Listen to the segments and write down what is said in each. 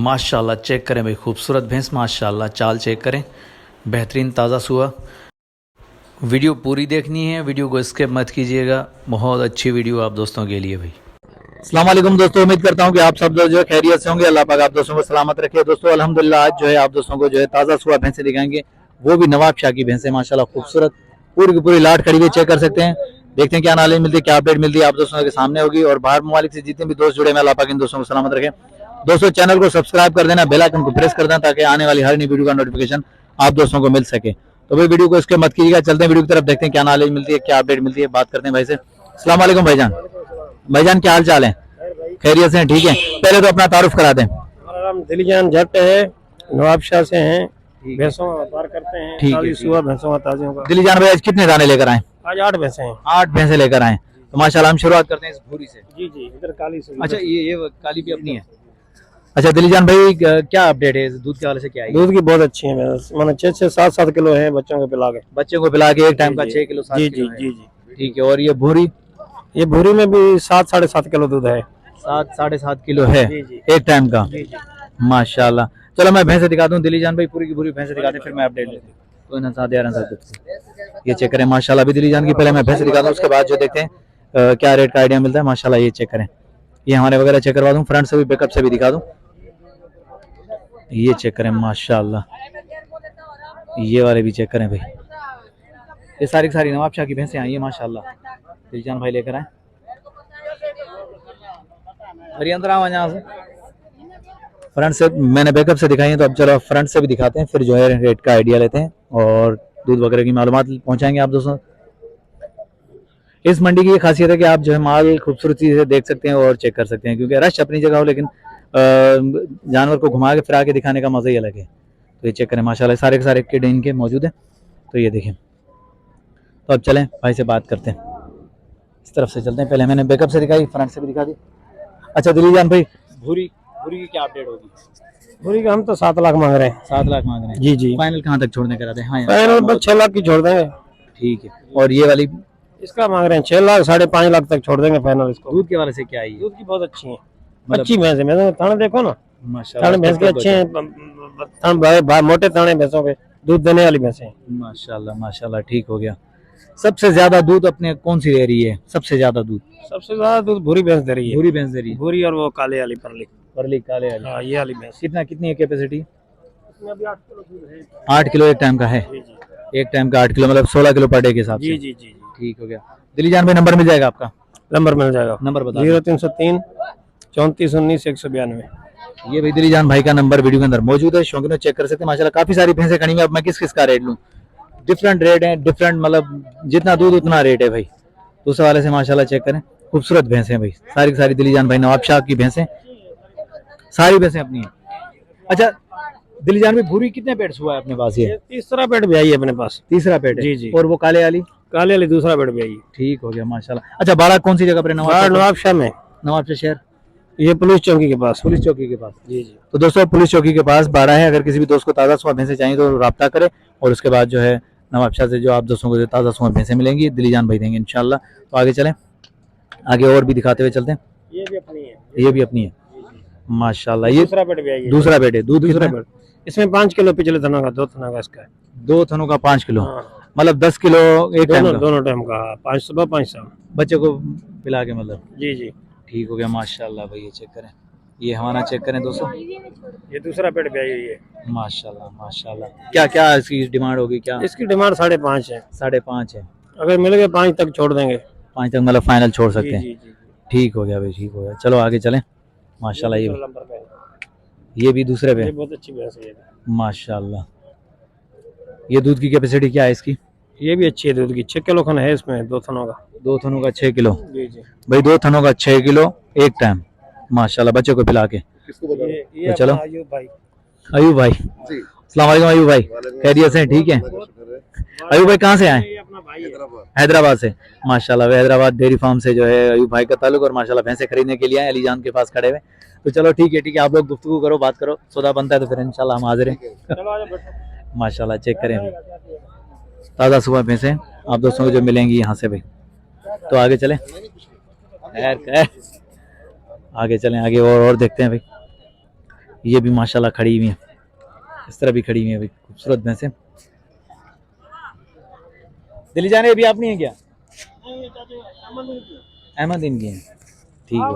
माशाल्लाह चेक करें भाई, खूबसूरत भैंस माशाल्लाह। चाल चेक करें, बेहतरीन ताज़ा सुआ। वीडियो पूरी देखनी है, वीडियो को स्किप मत कीजिएगा, बहुत अच्छी वीडियो आप दोस्तों के लिए भाई। अस्सलाम वालेकुम दोस्तों, उम्मीद करता हूं कि आप सब जो है खैरियत से होंगे। अल्लाह पाक आप दोस्तों को सलामत रखे। दोस्तों अल्हम्दुलिल्लाह आज जो है आप दोस्तों को जो है ताज़ा सुआ भैंसे दिखाएंगे, वो भी नवाब शाह की भैंसे माशाल्लाह खूबसूरत, पूरी की पूरी लाट खड़ी हुई चेक कर सकते हैं। देखते हैं क्या नॉलेज मिलती है, क्या अपडेट मिलती है, आप दोस्तों के सामने होगी। और बाहर ममालिक से जितने भी दोस्त जुड़े हैं, अल्लाह पाक इन दोस्तों को सलामत रखे। दोस्तों चैनल को सब्सक्राइब कर देना, बेल आइकन को प्रेस कर देना, ताकि आने वाली हर नई वीडियो का नोटिफिकेशन आप दोस्तों को मिल सके। तो भाई वीडियो को इसके मत कीजिएगा, चलते हैं वीडियो की तरफ, देखते हैं क्या नॉलेज मिलती है, क्या अपडेट मिलती है। बात करते हैं भाई से। अस्सलाम वालेकुम भाईजान। भाईजान क्या हाल चाल है? खैरियत से हैं? ठीक है, पहले तो अपना तारुफ करा दें। हमारा नाम दिलीजान जट है, नवाब शाह से हैं, भैंसों का व्यापार करते हैं। ठीक है, ताजी सुबह भैंसों का ताजियों का। दिलीजान भाई आज कितने दाने लेकर आए? आज 8 भैंसे हैं। 8 भैंसे लेकर आए। तो माशाल्लाह हम शुरुआत करते हैं इस भूरी से। जी जी, इधर काली से। अच्छा ये काली भी अपनी है। अच्छा दिलीजान भाई क्या अपडेट है दूध के वाले से, क्या है? दूध की बहुत अच्छी है भैंस, माने 6-7 किलो है बच्चों को पिला के। बच्चों को पिला के एक टाइम का 6 किलो 7 जी किलो जी है। जी जी। ठीक है, और ये भूरी? ये भूरी में भी 7-7.5 किलो दूध है। 7-7.5 किलो है जी जी एक टाइम का। जी जी। माशाल्लाह। चलो मैं भैंसे दिखा दूं दिलीजान भाई, पूरी की पूरी भैंसे दिखा दें, फिर मैं अपडेट लेता हूं। ये चेक करें माशाल्लाह। अभी दिलीजान की पहले मैं भैंसे दिखा दूं, उसके बाद जो देखते हैं क्या रेट का आइडिया मिलता है। माशाल्लाह ये चेक करें, ये हमारे वगैरह चेक करवा दूं, फ्रंट से भी बैकअप से भी दिखा दूं। ये चेक करें माशाल्लाह, ये वाले भी चेक करें भाई। ये सारी की सारी नवाब शाह की भैंसें आई है माशाल्लाह। दिलजान भाई लेकर आए। अरे अंदर आओ यहाँ से। फ्रंट से मैंने बैकअप से दिखाई है, तो अब चलो फ्रंट से भी दिखाते हैं, फिर जो है रेट का आइडिया लेते हैं और दूध वगैरह की मालूमात पहुंचाएंगे आप दोस्तों। इस मंडी की ये खासियत है कि आप जो है माल खूबसूरती से देख सकते हैं और चेक कर सकते हैं, क्योंकि रश अपनी जगह हो, लेकिन जानवर को घुमा के फिरा के दिखाने का मजा ही अलग है। तो ये चेक करें माशाल्लाह, सारे के सारे किड इनके मौजूद है। तो ये देखें। तो अब चलें भाई से बात करते हैं, इस तरफ से चलते हैं। पहले मैंने बैकअप से दिखाई, फ्रंट से भी दिखा दी। अच्छा दिलीजान भाई, भूरी की क्या अपडेट होगी? भूरी का हम तो 7 लाख मांग रहे हैं। 7 लाख मांग रहे हैं। जी जी। फाइनल कहाँ तक छोड़ने का? हाँ फाइनल बस 6 लाख की छोड़ देंगे। ठीक है। और ये वाली इसका मांग रहे हैं 6 लाख, 5.5 लाख तक छोड़ देंगे फाइनल इसको। दूध के वाले से क्या आई है? दूध की बहुत अच्छी है, मतलब अच्छी भैंस है। मैं थाने देखो ना, माशाल्लाह थाने भैंस के अच्छे हैं, मोटे थाने भैंसों के, दूध देने वाली भैंसें हैं। माशाल्लाह माशाल्लाह, ठीक हो गया। सबसे ज्यादा दूध अपने कौन सी दे रही है? सबसे ज्यादा दूध सबसे ज्यादा दूध भूरी भैंस दे रही है। भूरी भैंस दे रही है। भूरी और वो काले वाली परली काले वाली। हाँ, ये वाली भैंस। कितनी है कैपेसिटी? इसमें अभी 8 किलो दूध है। 8 किलो एक टाइम का है। जी जी एक टाइम का 8 किलो, मतलब 16 किलो पर डे के हिसाब जी से। जी जी। ठीक हो गया। दिलीजान भाई नंबर मिल जाएगा आपका? नंबर मिल जाएगा, नंबर बता 0303 34 19 192। ये भाई दिलीजान भाई का नंबर वीडियो के अंदर मौजूद है, शौकीन चेक कर सकते हैं। माशाल्लाह काफी सारी भैंसें खड़ी हैं। अब मैं किस का रेट लूं? डिफरेंट रेट है, डिफरेंट मतलब जितना दूध उतना रेट है भाई। दूसरे वाले से माशाल्लाह चेक करें, खूबसूरत भैंसें भाई, सारी की सारी दिलीजान भाई नवाब शाह की भैंसें, सारी भैंसें अपनी हैं। अच्छा दिलीजान भाई, भूरी कितने पेट हुआ है अपने पास? ये तीसरा पेट भी आई है अपने पास। तीसरा पेट है। जी जी। और वो काले वाली? काले वाली दूसरा पेट भी आई है। ठीक हो गया माशाल्लाह। अच्छा बाड़ा कौन सी जगह पर है? नवाब शाह में, नवाब शाह शहर, ये पुलिस चौकी के पास। पुलिस चौकी के पास। जी जी। तो दोस्तों पुलिस चौकी के पास बाड़ा है। अगर किसी भी दोस्त को ताज़ा सुबह भैंसें चाहिए तो रब्ता करें, और उसके बाद जो है नवाब शाह से जो आप दोस्तों को ताज़ा सुबह भैंसें मिलेंगी, दिलीजान भाई देंगे इंशाल्लाह। तो आगे चलें, आगे और भी दिखाते हुए चलते हैं। ये भी अपनी है। ये भी अपनी है माशाल्लाह। ये दूसरा पेट भी आई है। दूसरा पेट है। दूध दूसरा कितना है? पेट इसमें 5 किलो पिछले थनों का, 2 थनों का इसका है। 2 थनों का 5 किलो, हाँ। मतलब 10 किलो एक टाइम का। दोनों टाइम का, 5 सुबह 5 शाम। बच्चे को पिला के मतलब। जी जी। ठीक हो गया माशाल्लाह भाई। ये चेक करें, ये हमारा चेक करें दोस्तों। ये दूसरा पेट भी आई हुई है। माशाल्लाह माशाल्लाह। क्या क्या इसकी डिमांड होगी? क्या इसकी डिमांड 5.5 है। 5.5 है। अगर मिल गए 5 तक छोड़ देंगे। 5 तक मतलब फाइनल छोड़ सकते जी हैं। जी जी। ठीक हो गया भाई, ठीक हो गया। चलो आगे चलें। माशाल्लाह दूसरा नंबर पे है। ये भी दूसरे पे ये बहुत अच्छी भैंस है ये। माशाल्लाह। ये दूध की कैपेसिटी क्या है इसकी? ये भी अच्छी है, दूध की 6 किलो खन है इसमें, 2 थनों का। 2 थनों का 6 किलो जी जी। भाई, 2 थनों का 6 किलो एक टाइम माशाल्लाह, बच्चे को पिला के। ये तो चलो। अपना अयूब भाई। अयूब भाई, अस्सलाम वालेकुम अयूब भाई, खैरियत से? ठीक है। अयूब भाई कहाँ से आए? ये अपना भाई है। हैदराबाद से। माशाल्लाह हैदराबाद डेयरी फार्म से जो है अयूब भाई का ताल्लुक, और माशाल्लाह भैंसे खरीदने के लिए आए अलीजान के पास खड़े हुए। तो चलो ठीक है आप लोग गुफ्तगू करो, बात करो, सौदा बनता है तो फिर इंशाल्लाह हम हाजिर हैं। चलो आजा बैठो। माशाल्लाह चेक करें, ताज़ा सुबह भैंसें आप दोस्तों को जो मिलेंगी यहाँ से भाई। तो आगे चलें, आगे चलें, आगे और देखते हैं भाई। ये भी माशाल्लाह खड़ी हुई है, इस तरह भी खड़ी हुई है भाई, खूबसूरत भैंसें। दिल्ली जाने अभी आपने है क्या? अहमद इनकी है, ठीक है।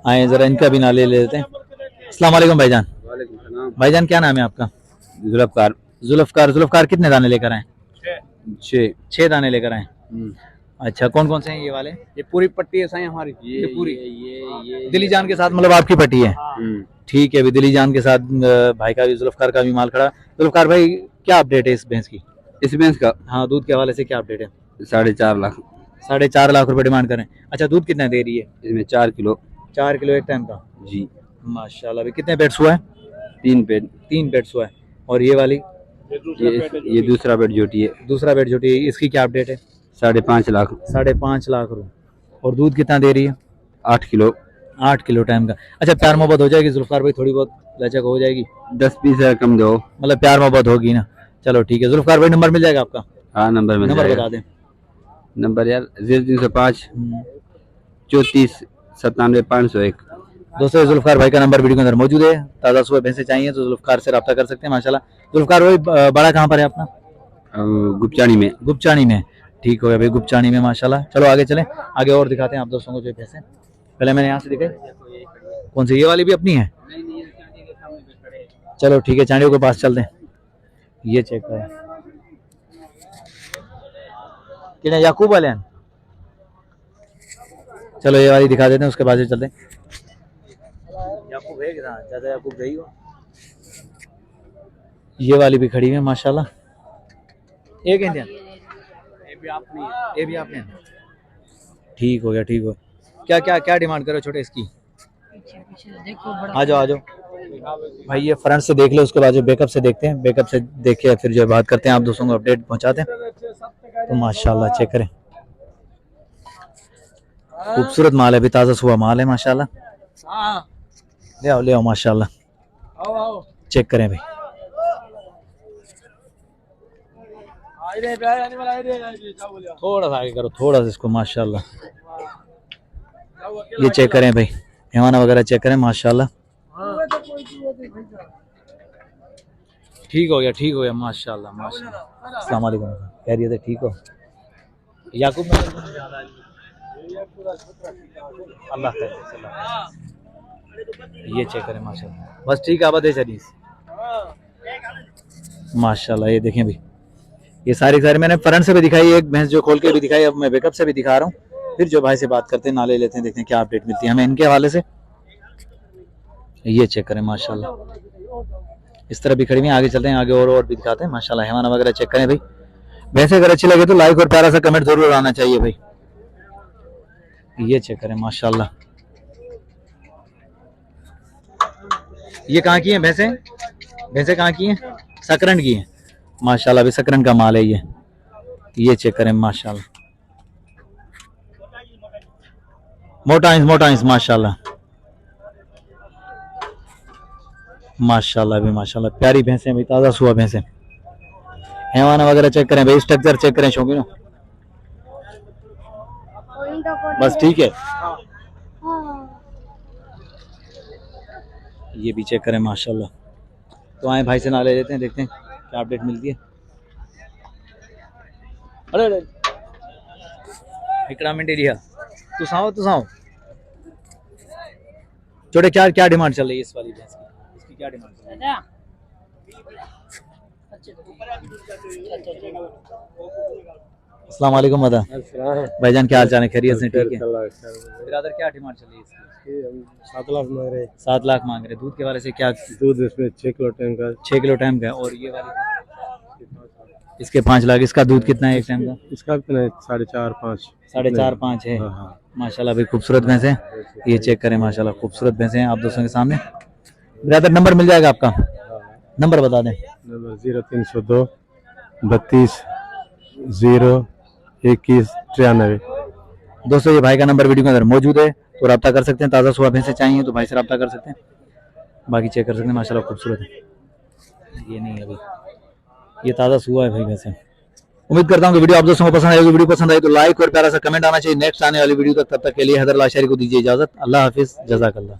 आए जरा इनका भी नाले ले लेते हैं। अस्सलाम वालेकुम भाईजान। भाईजान क्या नाम है आपका? जुल्फकार। जुल्फकार। जुल्फकार कितने दाने लेकर आए? 6। 6 दाने लेकर आए। अच्छा, कौन कौन से हैं ये वाले? ये पूरी पट्टी है साईं हमारी। ये पूरी ये दिल्ली जान के साथ मतलब आपकी पट्टी है? ठीक है, अभी दिल्ली जान के साथ भाई का भी, जुल्फकार का भी माल खड़ा। जुल्फकार भाई क्या अपडेट है इस भैंस की? इस भैंस का हाँ, दूध के हवाले से क्या अपडेट है? 4.5 लाख। 4.5 लाख रुपए डिमांड करें। अच्छा, दूध कितना दे रही है? इसमें 4 किलो। 4 किलो एक टाइम का? जी। माशाल्लाह। अभी कितने पेट्स हुआ है? 3 पेट। 3 पेट्स हुआ है। और ये वाली? ये दूसरा पेट जोटी है। दूसरा पेट जोटी है, इसकी क्या अपडेट है? 5.5 लाख। 5.5 लाख रुपए। और दूध कितना दे रही है? 8 किलो। 8 किलो टाइम का। अच्छा, प्यार मोहब्बत हो जाएगी जुल्फकार भाई? थोड़ी बहुत लचक हो जाएगी? 10-20 कम दो, मतलब प्यार मोहब्बत होगी ना? चलो ठीक है। जुल्फकार भाई नंबर मिल जाएगा आपका? हाँ, नंबर मिल नंबर जाएगा। बता दें। नंबर यार 0305 34 97 501। दोस्तों, जुल्फकार भाई का नंबर वीडियो के अंदर मौजूद है। ताज़ा सुबह भैंसे चाहिए तो जुल्फकार से रब्ता कर सकते हैं माशाल्लाह। जुल्फकार भाई बड़ा कहाँ पर है अपना? गुपचानी में। गुपचानी में, ठीक हो गया भाई, गुपचानी में माशाल्लाह। चलो आगे चलें, आगे और दिखाते हैं आप दोस्तों को जो भैंसे। पहले मैंने यहाँ से दिखाई, कौन सी? ये वाली भी अपनी है? चलो ठीक है, चांडियों के पास चलते हैं। ये चेक करें, किने याकूब वाले हैं। चलो ये वाली दिखा देते हैं, उसके बाद चलते हैं। याकूब है कि ज्यादा? याकूब गई हो। ये वाली भी खड़ी है माशाल्लाह। एक इंडियन, ये भी आपने? ठीक हो गया, ठीक हो। क्या क्या क्या डिमांड करो छोटे इसकी? आ जाओ आ जाओ भाई, ये फ्रंट से देख लो, उसके बाद जो बैकअप से देखते हैं, बैकअप से देख के फिर जो बात करते हैं, आप दोस्तों को अपडेट पहुंचाते हैं। तो माशाल्लाह चेक करें, खूबसूरत माल है, अभी ताज़ा सुबह माल है माशाल्लाह। ले आओ माशाल्लाह, चेक करें भाई। थोड़ा सा आगे करो, थोड़ा सा इसको माशाल्लाह। ये चेक करें भाई, हैवाना वगैरह चेक करें माशाल्लाह। ठीक हो गया, ठीक हो गया माशाल्लाह माशाल्लाह। अस्सलाम वालेकुम, खैरियत है? ठीक हो याकूब? अल्लाह खैर। ये चेक करें माशाल्लाह, बस ठीक है। आबाद है शरीफ माशाल्लाह। ये देखें भाई, ये सारी मैंने फ्रंट से भी दिखाई, एक भैंस जो खोल के भी दिखाई, अब मैं बैकअप से भी दिखा रहा हूँ। फिर जो भाई से बात करते हैं, नाले लेते हैं, देखते हैं क्या अपडेट मिलती है हमें इनके हवाले से। ये चेक करें माशाल्लाह, इस तरह भी खड़ी हुई। आगे चलते हैं, आगे और भी दिखाते हैं माशाल्लाह। हैवाना वगैरह चेक करें भाई। वैसे अगर अच्छी लगे तो लाइक और प्यारा सा कमेंट जरूर आना चाहिए भाई। ये चेक करें माशाल्लाह। ये कहाँ की हैं भैंसे? भैंसे कहाँ की हैं? सकरन की हैं माशाल्लाह। अभी सकरन का माल है ये। ये चेक करें माशाल्लाह, मोटा इंच माशाल्लाह माशाल्लाह भी माशाल्लाह। प्यारी भैंसे भाई, ताज़ा सुबह भैंसे। हैवाना वगैरह चेक करें भाई, स्ट्रक्चर चेक करें शौकीनों, बस ठीक है। ये भी चेक करें माशाल्लाह। तो आए भाई से नाले लेते हैं, देखते हैं क्या अपडेट मिलती है। अरे इकड़ा मिनट एरिया तू साओ छोटे, क्या क्या डिमांड चल रही है इस वाली भैंस की? इसकी क्या डिमांड चल रही है? अस्सलाम वालेकुम मदा भाईजान, क्या हाल चाल है? खैरियत से? ठीक है बिरादर। क्या डिमांड चल रही है इसकी? 7 लाख मांग रहे। 7 लाख मांग रहे। दूध के वाले से क्या? दूध इसमें 6 किलो टाइम का। 6 किलो टाइम का। और ये वाली इसके 5 लाख। इसका दूध कितना है एक टाइम का? इसका कितना है? 4.5-5। 4.5-5 है हाँ। माशाल्लाह भाई। खूबसूरत भैंस है, ये चेक करें माशाल्लाह, खूबसूरत भैंसे हैं आप दोस्तों के सामने। ब्रदर नंबर मिल जाएगा आपका? नंबर बता दें। नंबर 0302 32 0 21 93। दोस्तों ये भाई का नंबर वीडियो के अंदर मौजूद है, तो रब्ता कर सकते हैं। ताज़ा सुबह भैंसे चाहिए तो भाई से रब्ता कर सकते हैं। बाकी चेक कर सकते हैं माशाल्लाह, खूबसूरत है। ये नहीं है अभी, ये ताज़ा सुबह है भाई भैंसे। उम्मीद करता हूँ कि वीडियो आप दोस्तों को पसंद आएगी। वीडियो पसंद आई तो लाइक और प्यारा सा कमेंट आना चाहिए। नेक्स्ट आने वाली वीडियो तक, तब तक के लिए हैदर लाशारी को दीजिए इजाजत। अल्लाह हाफिज, जज़ाकल्लाह।